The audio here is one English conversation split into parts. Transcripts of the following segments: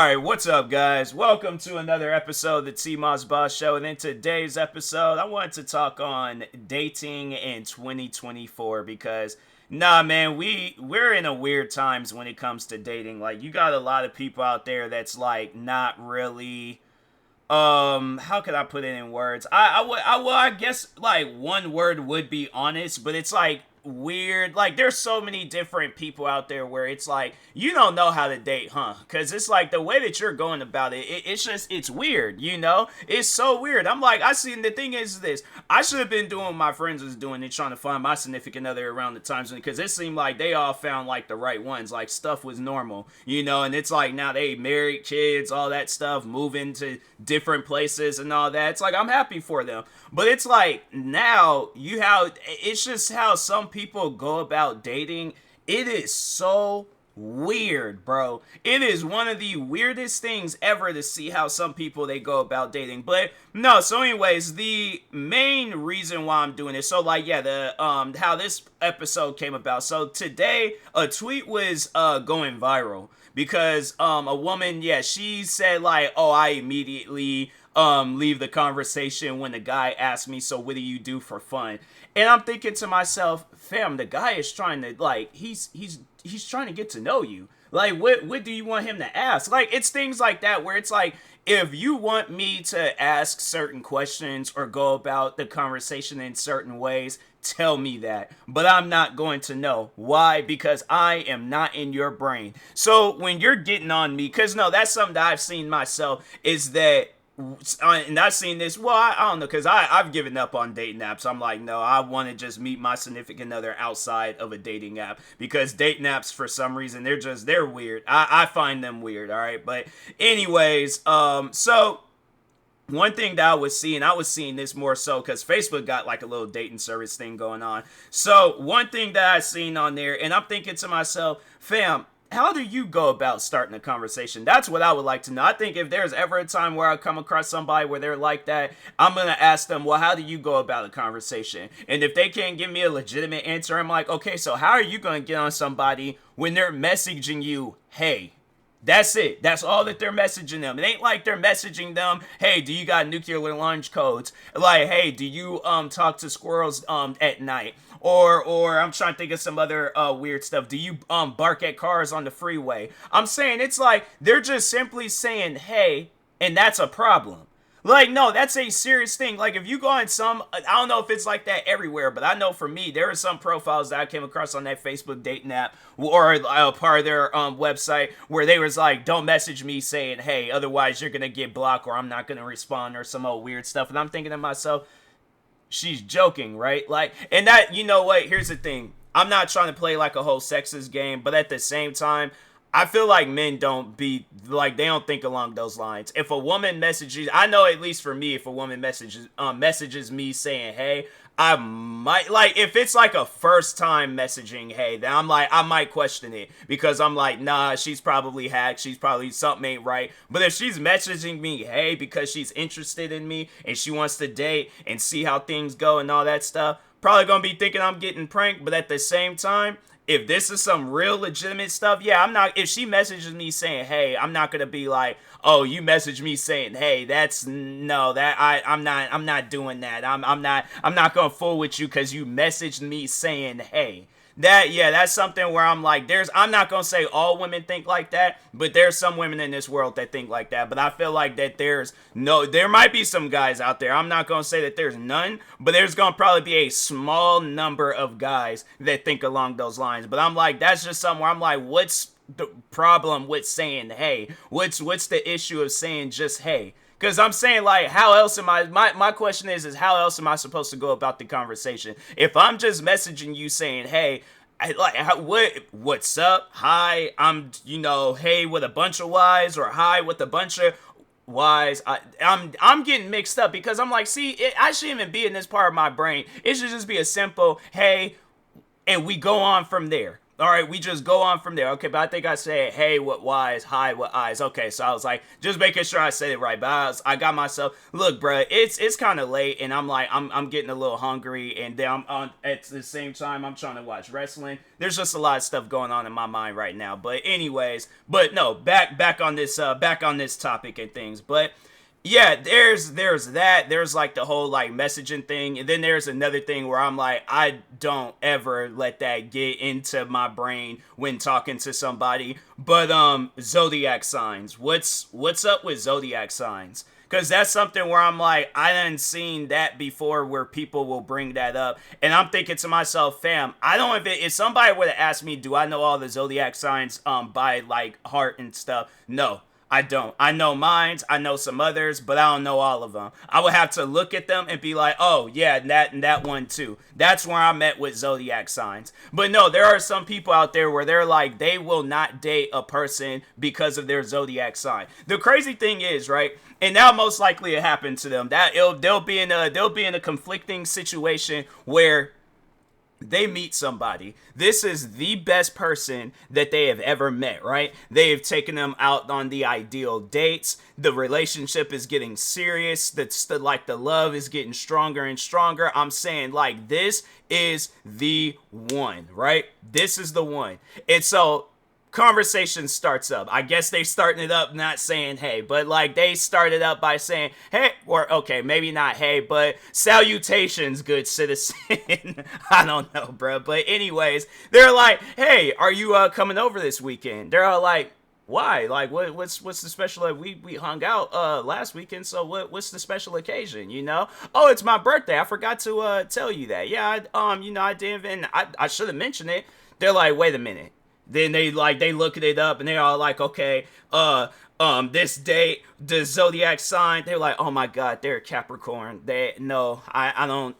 Alright, what's up, guys? Welcome to another episode of the TMossBoss Show. And in today's episode, I wanted to talk on dating in 2024 because, nah, man, we're in a weird times when it comes to dating. Like, you got a lot of people out there that's, like, not really how could I put it in words? I guess like one word would be honest, but it's like weird. Like there's so many different people out there where it's like you don't know how to date, huh? Because it's like the way that you're going about it's just it's weird, you know? It's so weird. I'm like, I seen the thing is this. I should have been doing what my friends was doing and trying to find my significant other around the times because it seemed like they all found like the right ones. Like stuff was normal, you know, and it's like now they married, kids, all that stuff, moving to different places and all that. It's like I'm happy for them. But it's like now it's just how some people go about dating. It is so weird, bro. It is one of the weirdest things ever to see how some people they go about dating. But no, so anyways, the main reason why I'm doing this, so like yeah, the how this episode came about. So today a tweet was going viral because a woman, yeah, she said like, oh, I immediately leave the conversation when the guy asked me, so what do you do for fun? And I'm thinking to myself, fam, the guy is trying to like he's trying to get to know you. Like what do you want him to ask? Like it's things like that where it's like if you want me to ask certain questions or go about the conversation in certain ways, tell me that. But I'm not going to know. Why? Because I am not in your brain. So when you're getting on me, because no, that's something that I've seen myself, is that and I've seen this, well, I don't know, because I've given up on dating apps. I'm like, no, I want to just meet my significant other outside of a dating app, because dating apps, for some reason, they're weird. I find them weird, all right? But anyways, so one thing that I was seeing this more so because Facebook got like a little dating service thing going on. So one thing that I seen on there, and I'm thinking to myself, fam, how do you go about starting a conversation? That's what I would like to know. I think if there's ever a time where I come across somebody where they're like that, I'm going to ask them, well, how do you go about a conversation? And if they can't give me a legitimate answer, I'm like, okay, so how are you going to get on somebody when they're messaging you, hey? That's it. That's all that they're messaging them. It ain't like they're messaging them, hey, do you got nuclear launch codes? Like, hey, do you talk to squirrels at night? Or I'm trying to think of some other weird stuff. Do you bark at cars on the freeway? I'm saying it's like they're just simply saying, hey, and that's a problem. Like, no, that's a serious thing. Like, if you go on I don't know if it's like that everywhere, but I know for me, there are some profiles that I came across on that Facebook dating app or part of their website where they was like, don't message me saying, hey, otherwise you're going to get blocked or I'm not going to respond or some old weird stuff. And I'm thinking to myself, she's joking, right? Like, and that, you know what, here's the thing. I'm not trying to play like a whole sexist game, but at the same time, I feel like men they don't think along those lines. If a woman messages, I know at least for me, if a woman messages me saying, hey, I might, like, if it's like a first time messaging, hey, then I'm like, I might question it because I'm like, nah, she's probably hacked. She's probably something ain't right. But if she's messaging me, hey, because she's interested in me and she wants to date and see how things go and all that stuff, probably gonna be thinking I'm getting pranked. But at the same time, if this is some real legitimate stuff, yeah, I'm not, if she messages me saying, hey, I'm not going to be like, oh, you message me saying, hey, I'm not doing that. I'm not going to fool with you because you messaged me saying, hey. That's something where I'm like, I'm not going to say all women think like that, but there's some women in this world that think like that. But I feel like that there might be some guys out there. I'm not going to say that there's none, but there's going to probably be a small number of guys that think along those lines. But I'm like, that's just something where I'm like, what's the problem with saying, hey? What's the issue of saying just, hey? Because I'm saying, like, how else am my question is how else am I supposed to go about the conversation? If I'm just messaging you saying, hey, what's up? Hi, I'm, hey with a bunch of Y's, or hi with a bunch of Y's. I'm getting mixed up because I'm like, see, I shouldn't even be in this part of my brain. It should just be a simple, hey, and we go on from there. all right, we just go on from there. Okay, but I think I said, hey, what Y's, hi, what I's. Okay, so I was like, just making sure I said it right. But I got myself, look, bro, it's kind of late, and I'm like, I'm getting a little hungry, and then I'm on at the same time, I'm trying to watch wrestling. There's just a lot of stuff going on in my mind right now. But anyways, but no, back on this topic and things. But yeah, there's that. There's like the whole like messaging thing, and then there's another thing where I'm like, I don't ever let that get into my brain when talking to somebody. But zodiac signs. What's up with zodiac signs? Because that's something where I'm like, I done seen that before where people will bring that up. And I'm thinking to myself, fam, I don't, if somebody would have asked me, do I know all the zodiac signs by like heart and stuff? No. I don't. I know mines. I know some others, but I don't know all of them. I would have to look at them and be like, oh, yeah, and that one too. That's where I'm at with zodiac signs. But no, there are some people out there where they're like, they will not date a person because of their zodiac sign. The crazy thing is, right? And now most likely it happened to them. They'll be in a conflicting situation where they meet somebody. This is the best person that they have ever met, right? They have taken them out on the ideal dates. The relationship is getting serious. The love is getting stronger and stronger. I'm saying like this is the one, right? This is the one. And so conversation starts up. I guess they starting it up not saying hey, but like they started up by saying hey, or okay, maybe not hey, but salutations, good citizen. I don't know, bro. But anyways, they're like, hey, are you coming over this weekend? They're all like, why? Like, what's the special? We hung out last weekend, so what's the special occasion? You know? Oh, it's my birthday. I forgot to tell you that. Yeah, I didn't even. I should have mentioned it. They're like, wait a minute. Then they look it up and they're all like, okay, this date, the zodiac sign. They're like, oh my god, they're Capricorn. All right,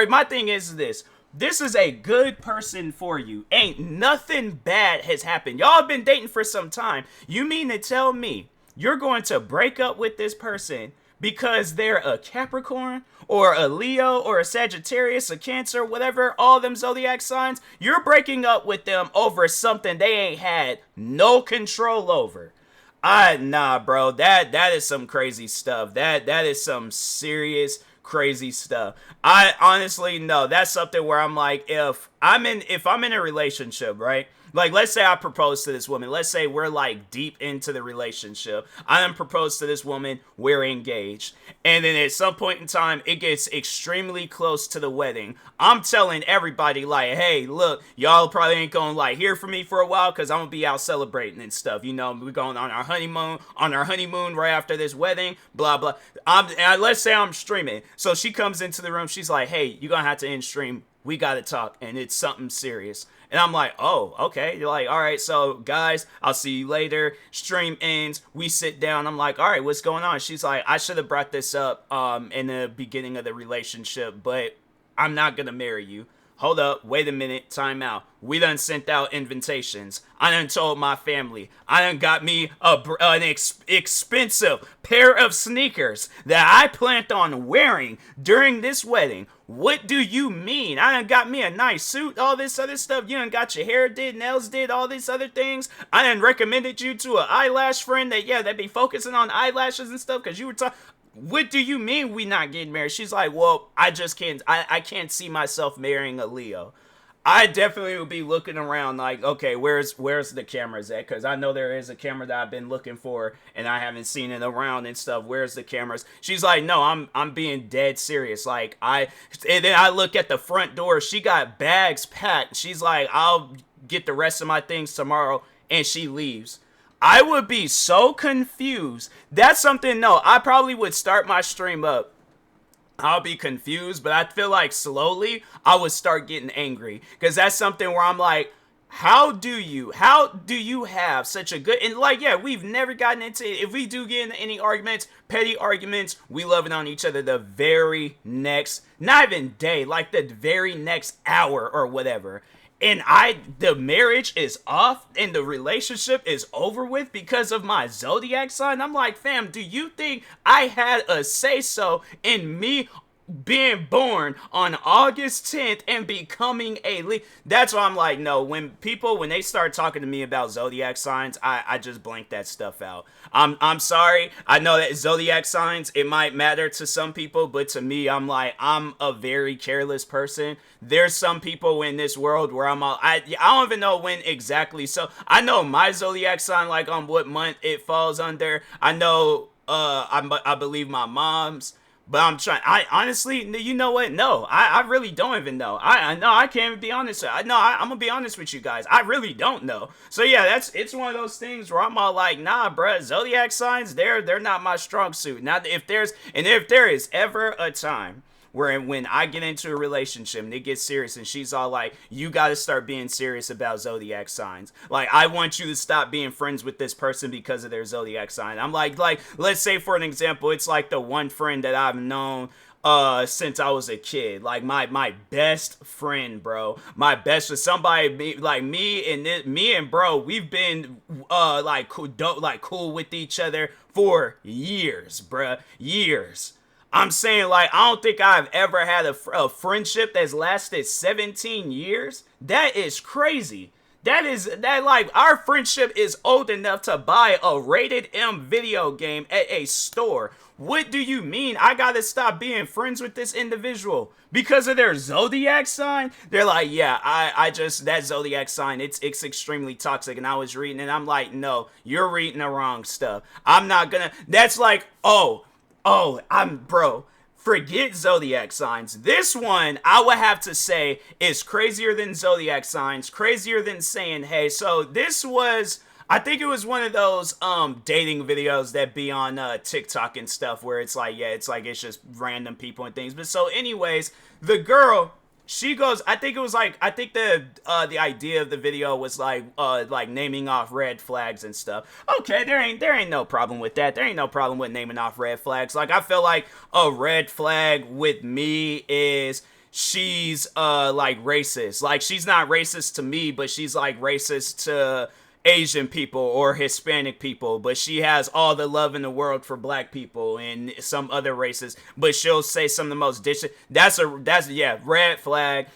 my thing is this. This is a good person for you. Ain't nothing bad has happened. Y'all have been dating for some time. You mean to tell me you're going to break up with this person because they're a Capricorn or a Leo or a Sagittarius, a Cancer, whatever, all them zodiac signs? You're breaking up with them over something they ain't had no control over. Nah, bro, that is some crazy stuff. That is some serious crazy stuff. I honestly know that's something where I'm like, if I'm in a relationship, right? Like, let's say I propose to this woman. Let's say we're like deep into the relationship. I done proposed to this woman. We're engaged. And then at some point in time, it gets extremely close to the wedding. I'm telling everybody like, hey, look, y'all probably ain't gonna like hear from me for a while because I'm gonna be out celebrating and stuff. You know, we're going on our honeymoon right after this wedding, blah, blah. And let's say I'm streaming. So she comes into the room. She's like, hey, you're gonna have to end stream. We gotta talk. And it's something serious. And I'm like, oh, okay. You're like, all right, so guys, I'll see you later. Stream ends. We sit down. I'm like, all right, what's going on? She's like, I should have brought this up in the beginning of the relationship, but I'm not going to marry you. Hold up, wait a minute, time out. We done sent out invitations. I done told my family. I done got me an expensive pair of sneakers that I planned on wearing during this wedding. What do you mean? I done got me a nice suit, all this other stuff. You done got your hair did, nails did, all these other things. I done recommended you to an eyelash friend that be focusing on eyelashes and stuff because you were talking. What do you mean we not getting married? She's like, well, I just can't, I can't see myself marrying a Leo. I definitely would be looking around like, okay, where's the cameras at? Because I know there is a camera that I've been looking for and I haven't seen it around and stuff. Where's the cameras? She's like, no, I'm being dead serious. Like and then I look at the front door. She got bags packed. She's like, I'll get the rest of my things tomorrow, and she leaves. I would be so confused. That's something, no, I probably would start my stream up. I'll be confused, but I feel like slowly I would start getting angry. Because that's something where I'm like, how do you have such a good, and like, yeah, we've never gotten into it. If we do get into any arguments, petty arguments, we love it on each other the very next, not even day, like the very next hour or whatever. And the marriage is off and the relationship is over with because of my zodiac sign. I'm like, fam, do you think I had a say-so in me being born on August 10th and becoming a that's why I'm like, no, when they start talking to me about zodiac signs, I just blank that stuff out. I'm sorry. I know that zodiac signs, it might matter to some people, but to me, I'm like, I'm a very careless person. There's some people in this world where I don't even know when exactly. So I know my zodiac sign, like on what month it falls under. I know I believe my mom's. But I'm trying. I honestly, you know what? No, I really don't even know. I know I can't even be honest. I'm gonna be honest with you guys. I really don't know. So yeah, it's one of those things where I'm all like, nah, bruh, zodiac signs, they're not my strong suit. Now, if there is ever a time where when I get into a relationship and it gets serious and she's all like, you got to start being serious about zodiac signs. Like, I want you to stop being friends with this person because of their zodiac sign. I'm like, let's say for an example, it's like the one friend that I've known since I was a kid, like my best friend, bro, my best, somebody like me and bro, we've been like cool with each other for years, bruh, years. I'm saying, like, I don't think I've ever had a friendship that's lasted 17 years. That is crazy. Like, our friendship is old enough to buy a rated M video game at a store. What do you mean I gotta stop being friends with this individual? Because of their zodiac sign? They're like, yeah, I just, that zodiac sign, it's extremely toxic. And I was reading and I'm like, no, you're reading the wrong stuff. I'm not gonna, that's like, bro, forget zodiac signs. This one, I would have to say, is crazier than zodiac signs, crazier than saying, hey, so this was, I think it was one of those dating videos that be on TikTok and stuff where it's like, yeah, it's just random people and things. But so anyways, the girl, she goes, I think the idea of the video was like naming off red flags and stuff. Okay, there ain't no problem with that. There ain't no problem with naming off red flags. Like, I feel like a red flag with me is she's like racist. Like, she's not racist to me, but she's like racist to Asian people or Hispanic people, but she has all the love in the world for black people and some other races, but she'll say some of the most that's red flag.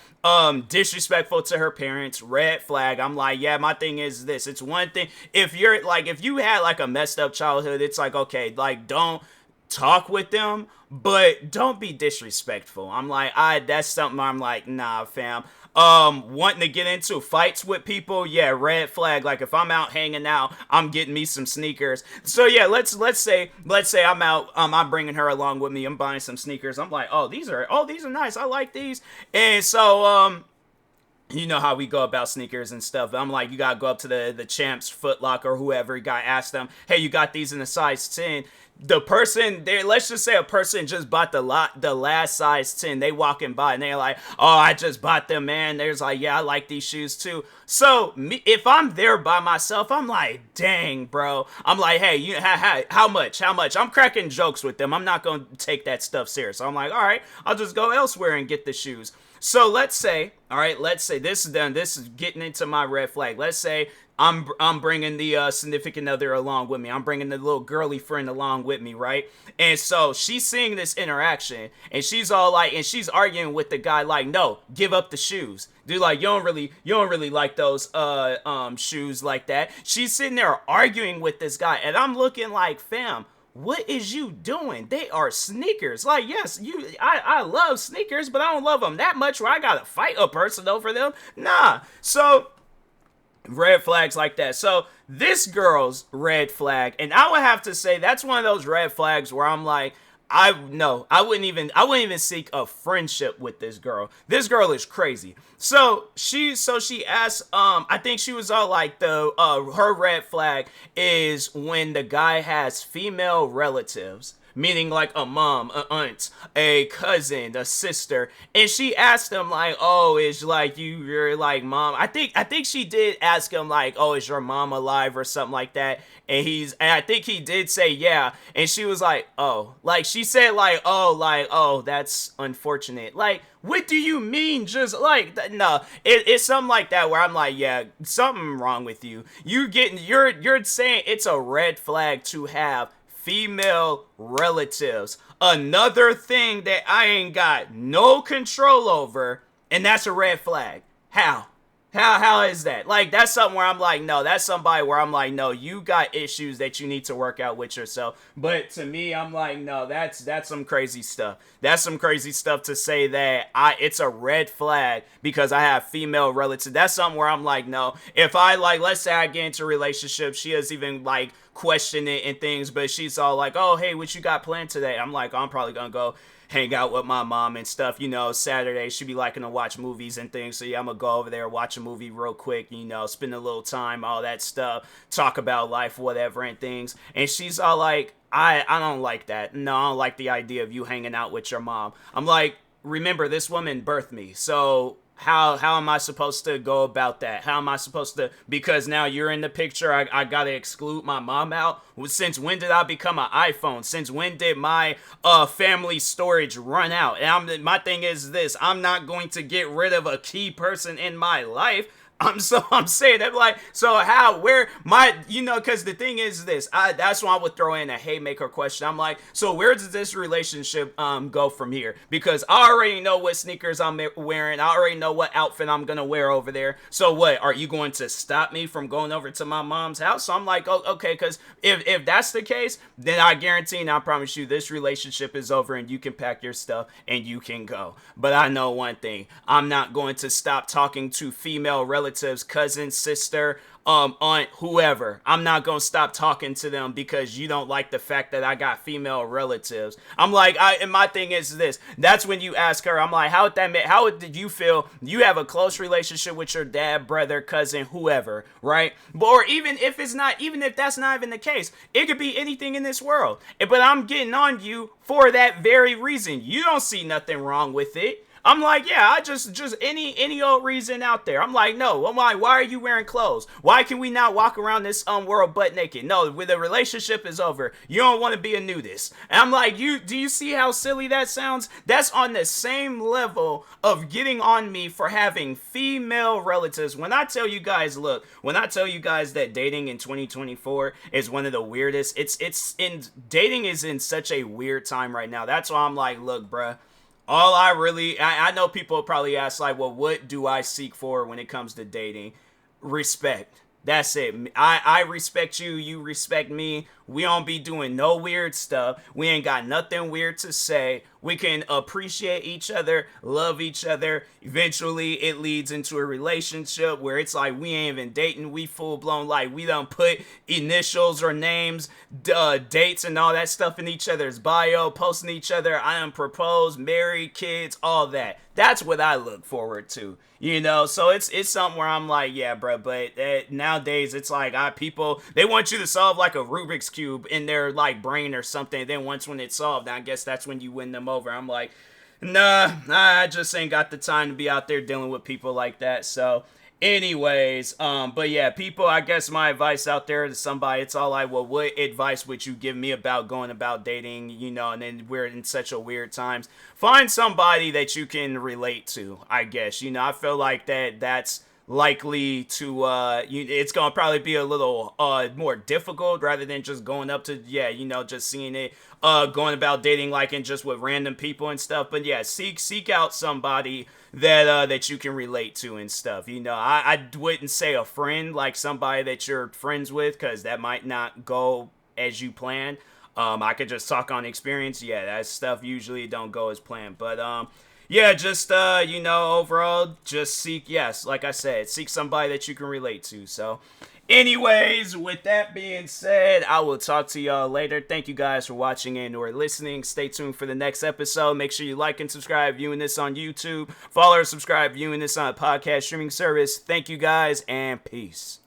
Disrespectful to her parents, red flag. I'm like, yeah, my thing is this. It's one thing if you had like a messed up childhood, it's like, okay, like, don't talk with them, but don't be disrespectful. I'm like, that's something I'm like, nah, fam. Wanting to get into fights with people, yeah, red flag. Like, if I'm out hanging out, I'm getting me some sneakers. So yeah, let's say I'm out, I'm bringing her along with me. I'm buying some sneakers. I'm like, these are nice. I like these. And so you know how we go about sneakers and stuff. I'm like, you gotta go up to the Champs, Foot Locker, or whoever. You gotta ask them, hey, you got these in a size 10. The person there, let's just say a person just bought the last size 10. They walking by and they're like, oh, I just bought them, man. There's like, yeah, I like these shoes too. So if I'm there by myself, I'm like, dang, bro. I'm like, hey, how much? I'm cracking jokes with them. I'm not gonna take that stuff serious. So I'm like, all right, I'll just go elsewhere and get the shoes. So let's say this is done. This is getting into my red flag. Let's say I'm bringing the significant other along with me. I'm bringing the little girly friend along with me, right? And so she's seeing this interaction, and she's all like, and she's arguing with the guy like, no, give up the shoes, dude. Like, you don't really like those shoes like that. She's sitting there arguing with this guy, and I'm looking like, fam, what is you doing? They are sneakers. Like, yes, I love sneakers, but I don't love them that much where I gotta fight a person over them. Nah. So red flags like that. So this girl's red flag, and I would have to say that's one of those red flags where I'm like, I wouldn't even seek a friendship with this girl. This girl is crazy. So she asked, I think she was all like, her red flag is when the guy has female relatives, meaning like a mom, an aunt, a cousin, a sister. And she asked him like, oh, is like you're like mom. I think she did ask him like, oh, is your mom alive or something like that. And I think he did say yeah. And she was like, oh, like she said like, oh, that's unfortunate. Like, what do you mean? Just like, no, it's something like that where I'm like, yeah, something wrong with you. You're saying it's a red flag to have female relatives. Another thing that I ain't got no control over, and that's a red flag. How? How is that? Like, that's something where I'm like, no, that's somebody where I'm like, no, you got issues that you need to work out with yourself. But to me, I'm like, no, that's some crazy stuff. That's some crazy stuff to say that it's a red flag because I have female relatives. That's something where I'm like, no. If I, like, let's say I get into a relationship, she is even like question it and things, but she's all like, oh, hey, what you got planned today? I'm like, I'm probably gonna go hang out with my mom and stuff, Saturday she be liking to watch movies and things, so yeah, I'm gonna go over there, watch a movie real quick, spend a little time, all that stuff, talk about life, whatever, and things, and she's all like, I don't like that. No, I don't like the idea of you hanging out with your mom. I'm like, remember, this woman birthed me, so how am I supposed to go about that? How am I supposed to, because now you're in the picture, I gotta exclude my mom out? Since when did I become an iPhone? Since when did my family storage run out? And my thing is this, I'm not going to get rid of a key person in my life. I'm saying that, like, so how, where my, because the thing is this, that's why I would throw in a haymaker question. I'm like, so where does this relationship go from here? Because I already know what sneakers I'm wearing. I already know what outfit I'm gonna wear over there. So what, are you going to stop me from going over to my mom's house? So I'm like, oh, okay, because if that's the case, then I guarantee and I promise you this relationship is over and you can pack your stuff and you can go. But I know one thing, I'm not going to stop talking to female relatives, cousin, sister, aunt, whoever. I'm not gonna stop talking to them because you don't like the fact that I got female relatives. I'm like, and my thing is this. That's when you ask her, I'm like, how did you feel? You have a close relationship with your dad, brother, cousin, whoever, right? Or even if that's not even the case, it could be anything in this world. But I'm getting on you for that very reason. You don't see nothing wrong with it. I'm like, yeah, I just any old reason out there. I'm like, no. I'm like, why are you wearing clothes? Why can we not walk around this world butt naked? No, when the relationship is over, you don't want to be a nudist. And I'm like, do you see how silly that sounds? That's on the same level of getting on me for having female relatives. When I tell you guys that dating in 2024 is one of the weirdest, dating is in such a weird time right now. That's why I'm like, look, bruh. I know people probably ask, like, well, what do I seek for when it comes to dating? Respect. That's it. I respect you. You respect me. We don't be doing no weird stuff. We ain't got nothing weird to say. We can appreciate each other, love each other. Eventually, it leads into a relationship where it's like we ain't even dating. We full blown, like, we done put initials or names, dates and all that stuff in each other's bio, posting each other. I am proposed, married, kids, all that. That's what I look forward to. So it's something where I'm like, yeah, bro, but nowadays it's like people, they want you to solve like a Rubik's Cube in their like brain or something. Then when it's solved, I guess that's when you win them over. I'm like, nah, I just ain't got the time to be out there dealing with people like that. So anyways, but yeah, people, I guess my advice out there to somebody, it's all like, well, what advice would you give me about going about dating, and then we're in such a weird times. Find somebody that you can relate to, I guess. I feel like that's likely to it's gonna probably be a little more difficult rather than just going up to just seeing it going about dating like and just with random people and stuff. But yeah, seek out somebody that you can relate to and stuff. I wouldn't say a friend, like somebody that you're friends with, because that might not go as you planned. I could just talk on experience. Yeah, that stuff usually don't go as planned. But yeah, just overall, just like I said, seek somebody that you can relate to. So anyways, with that being said, I will talk to y'all later. Thank you guys for watching and or listening. Stay tuned for the next episode. Make sure you like and subscribe viewing this on YouTube. Follow or subscribe viewing this on a podcast streaming service. Thank you guys and peace.